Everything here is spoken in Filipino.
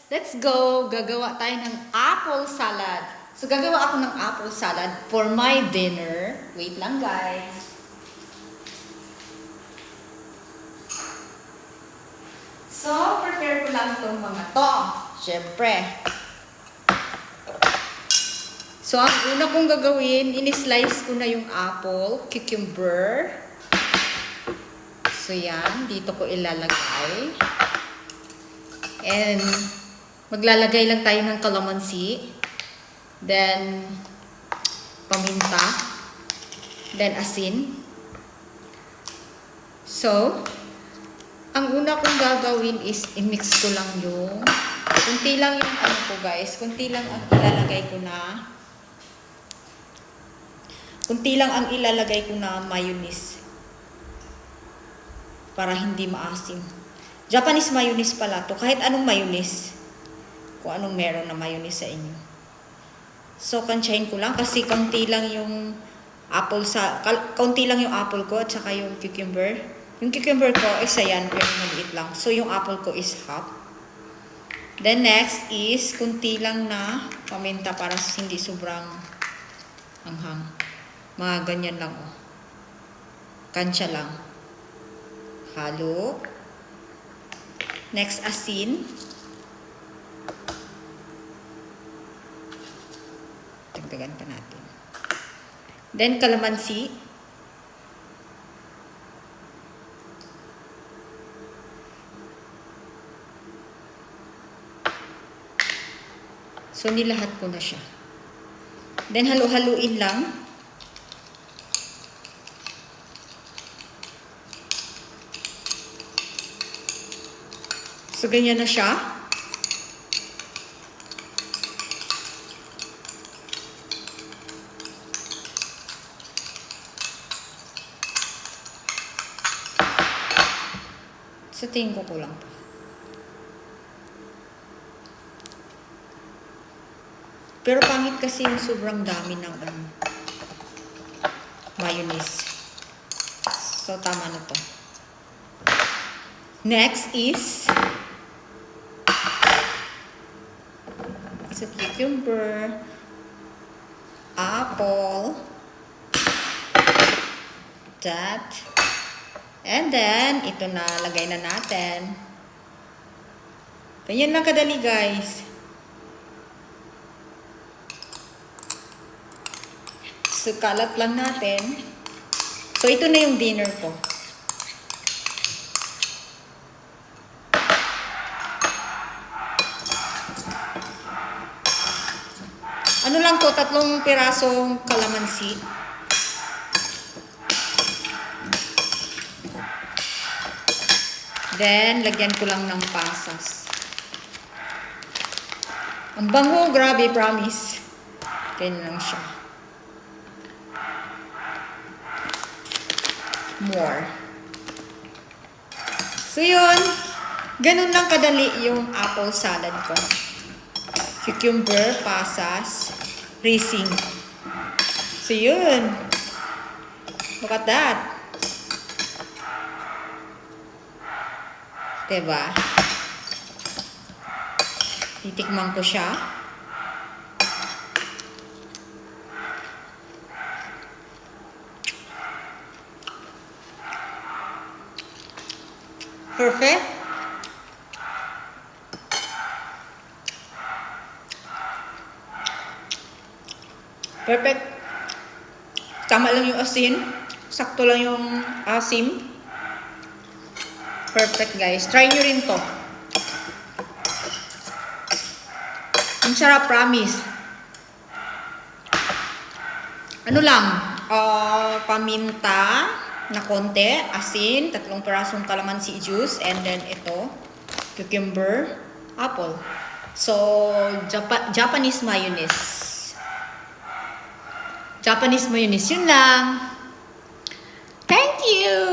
Let's go! Gagawa tayo ng apple salad. So, gagawa ako ng apple salad for my dinner. Wait lang, guys. So, prepare ko lang itong mga to. Siyempre. So, ang una kong gagawin, in-slice ko na yung apple, cucumber. So, yan. Dito ko ilalagay. And, maglalagay lang tayo ng kalamansi. Then, paminta. Then, asin. So, ang una kong gagawin is i-mix ko lang yung kunti lang yung ano ko guys. Kunti lang ang ilalagay ko na mayonnaise. Para hindi maasim. Japanese mayonnaise pala to. Kahit anong mayonnaise. Kung anong meron na mayonnaise sa inyo. So, kansyahin ko lang. Kasi kaunti lang yung apple ko at saka yung cucumber. Yung cucumber ko, isa yan. Pero maliit lang. So, yung apple ko is half. Then, next is kunti lang na paminta para hindi sobrang anghang. Mga ganyan lang, oh. Kansya lang. Halo. Next, asin. Dagdagan pa natin. Then, kalamansi. So, nilahat ko na siya. Then, halo-haluin lang. So, ganyan na siya. Sa tingin ko kulang pa. Pero pangit kasi yung sobrang dami ng mayonnaise. So, tama na to. Next is cucumber, apple, and then, ito na, lagay na natin. Ganyan lang kadali, guys. So, kalat lang natin. So, ito na yung dinner ko. Ano lang to, 3 pirasong kalamansi. Then, lagyan ko lang ng pasas. Ang bango, grabe, promise. Ganyan lang siya. More. So, yun. Ganun lang kadali yung apple salad ko. Cucumber, pasas, raisin. So, yun. Look at that. Diba? Titikman ko siya. Perfect. Perfect. Tama lang yung asin. Sakto lang yung asim. Perfect, guys. Try nyo rin to. Ang sarap, promise. Ano lang? Paminta na konti. Asin. 3 pirasong kalamansi juice. And then ito. Cucumber. Apple. So, Japanese mayonnaise. Japanese mayonnaise. Yun lang. Thank you!